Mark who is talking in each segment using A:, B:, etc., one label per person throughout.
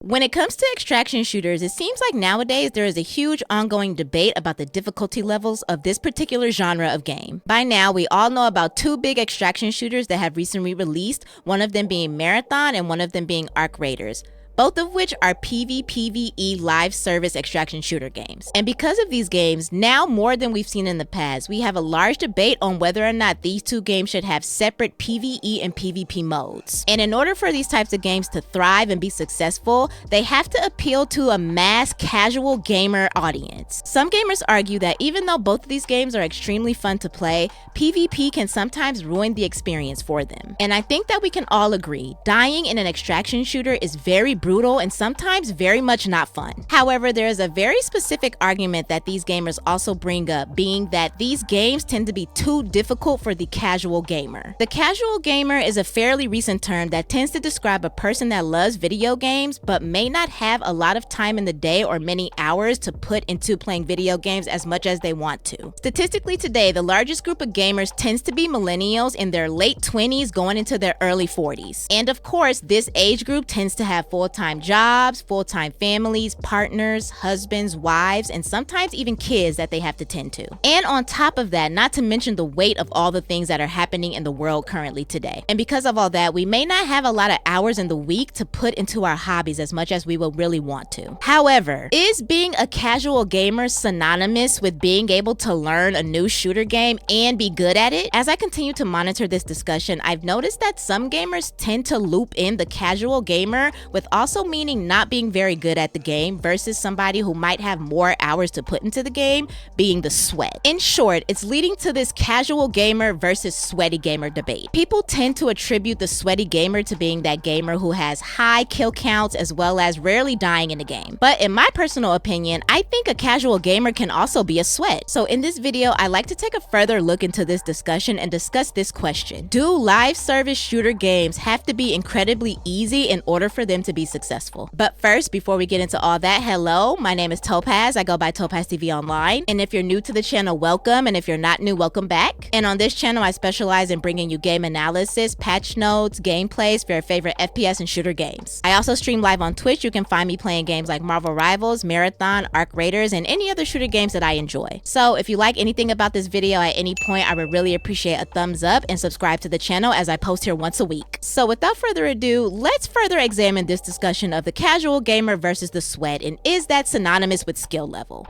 A: When it comes to extraction shooters, it seems like nowadays there is a huge ongoing debate about the difficulty levels of this particular genre of game. By now, we all know about two big extraction shooters that have recently released, one of them being Marathon and one of them being Arc Raiders, both of which are PvPvE live service extraction shooter games. And because of these games, now more than we've seen in the past, we have a large debate on whether or not these two games should have separate PvE and PvP modes. And in order for these types of games to thrive and be successful, they have to appeal to a mass casual gamer audience. Some gamers argue that even though both of these games are extremely fun to play, PvP can sometimes ruin the experience for them. And I think that we can all agree, dying in an extraction shooter is very brutal and sometimes very much not fun. However, there is a very specific argument that these gamers also bring up, being that these games tend to be too difficult for the casual gamer. The casual gamer is a fairly recent term that tends to describe a person that loves video games but may not have a lot of time in the day or many hours to put into playing video games as much as they want to. Statistically today, the largest group of gamers tends to be millennials in their late 20s going into their early 40s. And of course, this age group tends to have full-time jobs, full-time families, partners, husbands, wives, and sometimes even kids that they have to tend to. And on top of that, not to mention the weight of all the things that are happening in the world currently today. And because of all that, we may not have a lot of hours in the week to put into our hobbies as much as we will really want to. However, is being a casual gamer synonymous with being able to learn a new shooter game and be good at it? As I continue to monitor this discussion, I've noticed that some gamers tend to loop in the casual gamer with also meaning not being very good at the game versus somebody who might have more hours to put into the game being the sweat. In short, it's leading to this casual gamer versus sweaty gamer debate. People tend to attribute the sweaty gamer to being that gamer who has high kill counts as well as rarely dying in the game. But in my personal opinion, I think a casual gamer can also be a sweat. So in this video, I like to take a further look into this discussion and discuss this question. Do live service shooter games have to be incredibly easy in order for them to be successful? But first, before we get into all that, hello, my name is Topaz. I go by Topaz TV Online. And if you're new to the channel, welcome. And if you're not new, welcome back. And on this channel, I specialize in bringing you game analysis, patch notes, gameplays for your favorite FPS and shooter games. I also stream live on Twitch. You can find me playing games like Marvel Rivals, Marathon, Arc Raiders, and any other shooter games that I enjoy. So if you like anything about this video at any point, I would really appreciate a thumbs up and subscribe to the channel as I post here once a week. So without further ado, let's further examine this discussion of the casual gamer versus the sweat, and is that synonymous with skill level?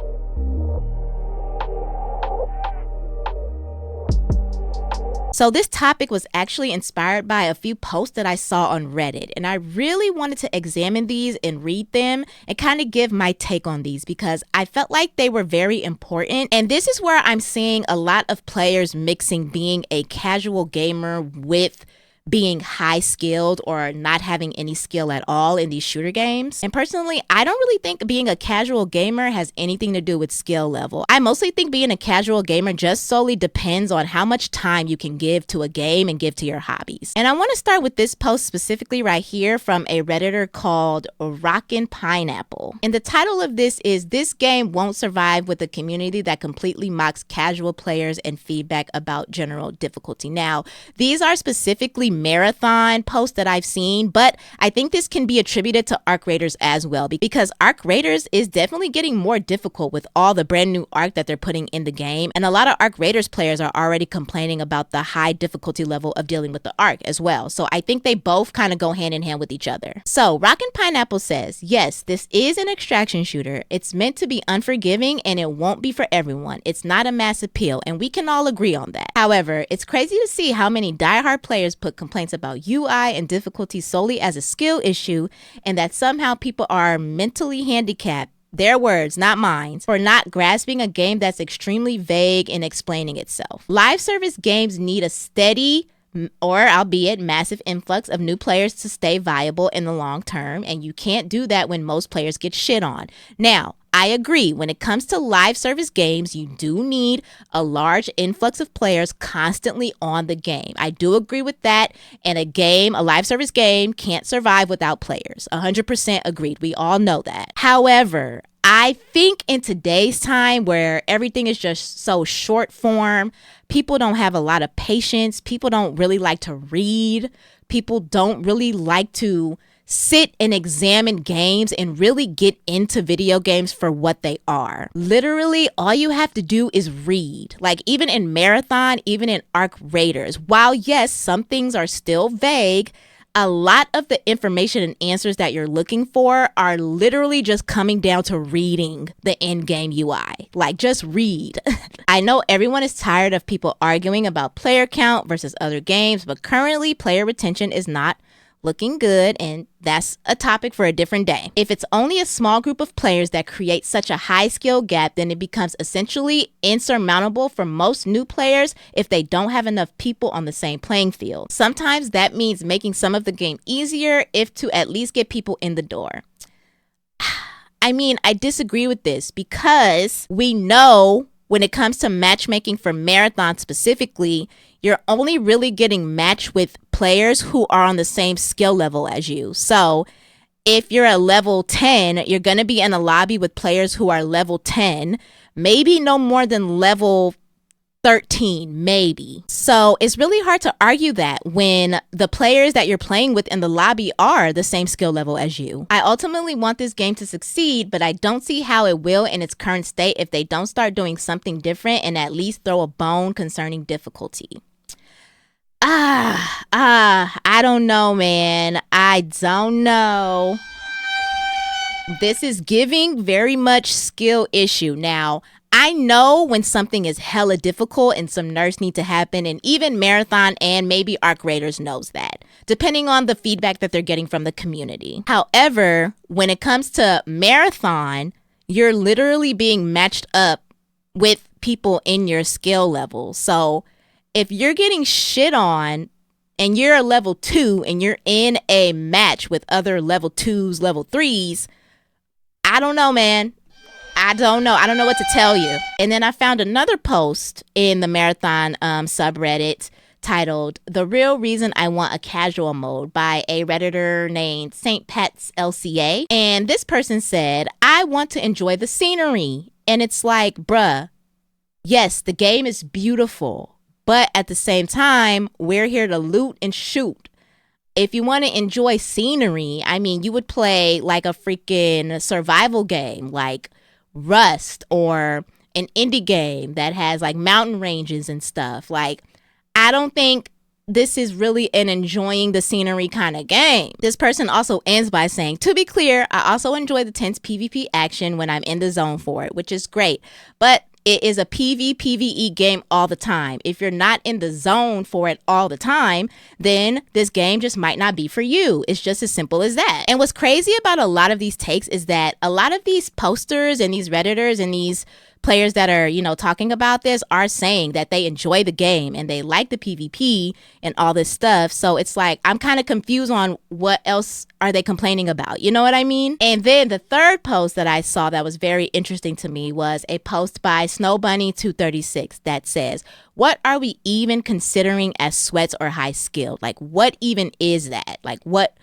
A: So this topic was actually inspired by a few posts that I saw on Reddit, and I really wanted to examine these and read them and kind of give my take on these because I felt like they were very important. And this is where I'm seeing a lot of players mixing being a casual gamer with being high skilled or not having any skill at all in these shooter games. And personally, I don't really think being a casual gamer has anything to do with skill level. I mostly think being a casual gamer just solely depends on how much time you can give to a game and give to your hobbies. And I want to start with this post specifically right here from a Redditor called Rockin' Pineapple. And the title of this is "This Game Won't Survive with a Community That Completely Mocks Casual Players and Feedback About General Difficulty." Now, these are specifically Marathon posts that I've seen, but I think this can be attributed to Arc Raiders as well, because Arc Raiders is definitely getting more difficult with all the brand new arc that they're putting in the game, and a lot of Arc Raiders players are already complaining about the high difficulty level of dealing with the arc as well. So I think they both kind of go hand in hand with each other. So Rockin' Pineapple says, yes, this is an extraction shooter. It's meant to be unforgiving and it won't be for everyone. It's not a mass appeal, and we can all agree on that. However, it's crazy to see how many diehard players put complaints about UI and difficulty solely as a skill issue, and that somehow people are mentally handicapped, their words, not mine, for not grasping a game that's extremely vague in explaining itself. Live service games need a steady or albeit massive influx of new players to stay viable in the long term, and you can't do that when most players get shit on. Now, I agree, when it comes to live service games, you do need a large influx of players constantly on the game. I do agree with that, and a live service game can't survive without players. 100% agreed. We all know that. However, I think in today's time where everything is just so short form, people don't have a lot of patience, people don't really like to read, people don't really like to sit and examine games and really get into video games for what they are. Literally, all you have to do is read. Like even in Marathon, even in Arc Raiders, while yes, some things are still vague, a lot of the information and answers that you're looking for are literally just coming down to reading the in-game UI. Like, just read. I know everyone is tired of people arguing about player count versus other games, but currently player retention is not looking good, and that's a topic for a different day. If it's only a small group of players that create such a high skill gap, then it becomes essentially insurmountable for most new players if they don't have enough people on the same playing field. Sometimes that means making some of the game easier, if to at least get people in the door. I mean, I disagree with this because we know when it comes to matchmaking for Marathon specifically, you're only really getting matched with players who are on the same skill level as you. So if you're a level 10, you're going to be in a lobby with players who are level 10, maybe no more than level 13, maybe. So it's really hard to argue that when the players that you're playing with in the lobby are the same skill level as you. I ultimately want this game to succeed, but I don't see how it will in its current state if they don't start doing something different and at least throw a bone concerning difficulty. I don't know, man. I don't know. This is giving very much skill issue. Now, I know when something is hella difficult and some nerfs need to happen, and even Marathon and maybe Arc Raiders knows that, depending on the feedback that they're getting from the community. However, when it comes to Marathon, you're literally being matched up with people in your skill level. So if you're getting shit on and you're a level 2 and you're in a match with other level 2s, level 3s, I don't know, man. I don't know. I don't know what to tell you. And then I found another post in the Marathon subreddit titled "The Real Reason I Want a Casual Mode" by a Redditor named St. Pat's LCA. And this person said, "I want to enjoy the scenery." And it's like, bruh, yes, the game is beautiful, but at the same time, we're here to loot and shoot. If you want to enjoy scenery, I mean, you would play like a freaking survival game like Rust or an indie game that has like mountain ranges and stuff. Like, I don't think this is really an enjoying the scenery kind of game. This person also ends by saying, "To be clear, I also enjoy the tense PvP action when I'm in the zone for it, which is great. But it is a PvE game all the time. If you're not in the zone for it all the time, then this game just might not be for you. It's just as simple as that." And what's crazy about a lot of these takes is that a lot of these posters and these Redditors and these players that are, talking about this are saying that they enjoy the game and they like the PvP and all this stuff. So it's like, I'm kind of confused on what else are they complaining about? You know what I mean? And then the third post that I saw that was very interesting to me was a post by Snowbunny236 that says, "What are we even considering as sweats or high skilled? Like, what even is that? Like, what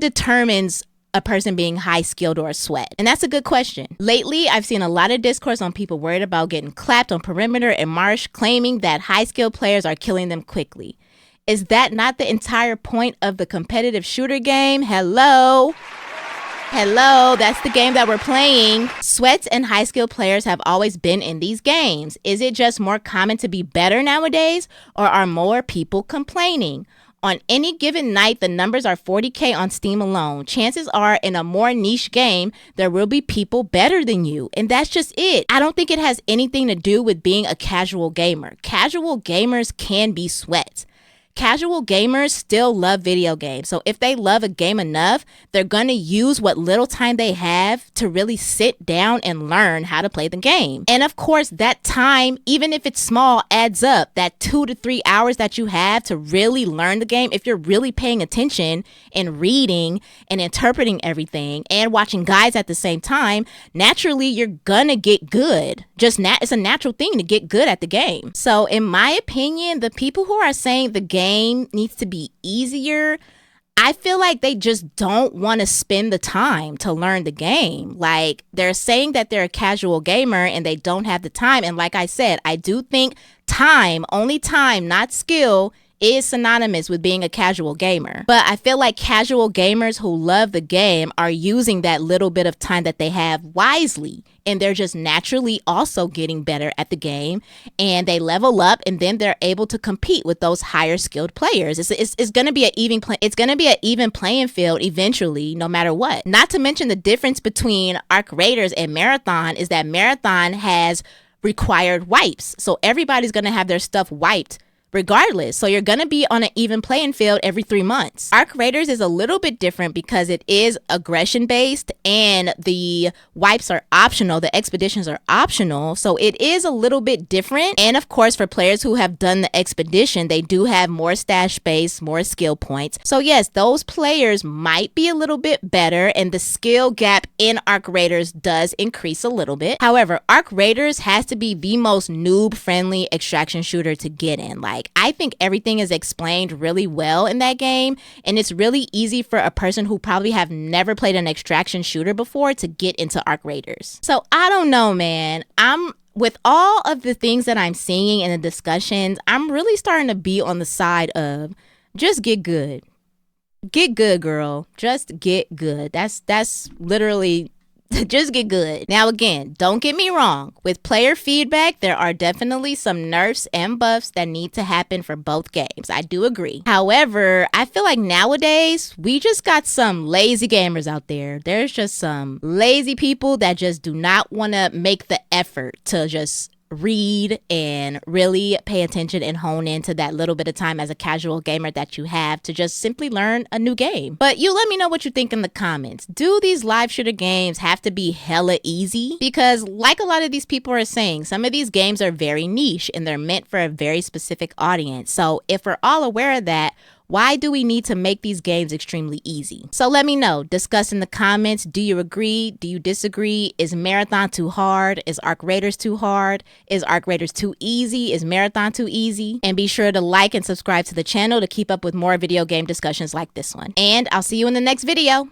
A: determines a person being high skilled or a sweat?" And that's a good question. Lately, I've seen a lot of discourse on people worried about getting clapped on perimeter and marsh, claiming that high skilled players are killing them quickly. Is that not the entire point of the competitive shooter game? Hello, that's the game that we're playing. Sweats and high skilled players have always been in these games. Is it just more common to be better nowadays, or are more people complaining? On any given night, the numbers are 40K on Steam alone. Chances are, in a more niche game, there will be people better than you. And that's just it. I don't think it has anything to do with being a casual gamer. Casual gamers can be sweats. Casual gamers still love video games. So if they love a game enough, they're going to use what little time they have to really sit down and learn how to play the game. And of course, that time, even if it's small, adds up. That 2 to 3 hours that you have to really learn the game, if you're really paying attention and reading and interpreting everything and watching guides at the same time, naturally, you're going to get good. It's a natural thing to get good at the game. So in my opinion, the people who are saying the game needs to be easier, I feel like they just don't want to spend the time to learn the game. Like, they're saying that they're a casual gamer and they don't have the time. And like I said, I do think time, only time, not skill, is synonymous with being a casual gamer. But I feel like casual gamers who love the game are using that little bit of time that they have wisely. And they're just naturally also getting better at the game, and they level up, and then they're able to compete with those higher skilled players. It's going to be an even playing field eventually, no matter what. Not to mention the difference between Arc Raiders and Marathon is that Marathon has required wipes, so everybody's going to have their stuff wiped regardless. So you're going to be on an even playing field every 3 months. Arc Raiders is a little bit different because it is aggression based and the wipes are optional. The expeditions are optional. So it is a little bit different. And of course, for players who have done the expedition, they do have more stash space, more skill points. So yes, those players might be a little bit better, and the skill gap in Arc Raiders does increase a little bit. However, Arc Raiders has to be the most noob friendly extraction shooter to get in. Like, I think everything is explained really well in that game, and it's really easy for a person who probably have never played an extraction shooter before to get into Arc Raiders. So I don't know, man. With all of the things that I'm seeing in the discussions, I'm really starting to be on the side of just get good. Get good, girl. Just get good. That's literally just get good. Now, again, don't get me wrong. With player feedback, there are definitely some nerfs and buffs that need to happen for both games. I do agree. However, I feel like nowadays, we just got some lazy gamers out there. There's just some lazy people that just do not want to make the effort to just read and really pay attention and hone into that little bit of time as a casual gamer that you have to just simply learn a new game. But you let me know what you think in the comments. Do these live shooter games have to be hella easy? Because like a lot of these people are saying, some of these games are very niche and they're meant for a very specific audience. So if we're all aware of that, why do we need to make these games extremely easy? So let me know. Discuss in the comments. Do you agree? Do you disagree? Is Marathon too hard? Is Arc Raiders too hard? Is Arc Raiders too easy? Is Marathon too easy? And be sure to like and subscribe to the channel to keep up with more video game discussions like this one. And I'll see you in the next video.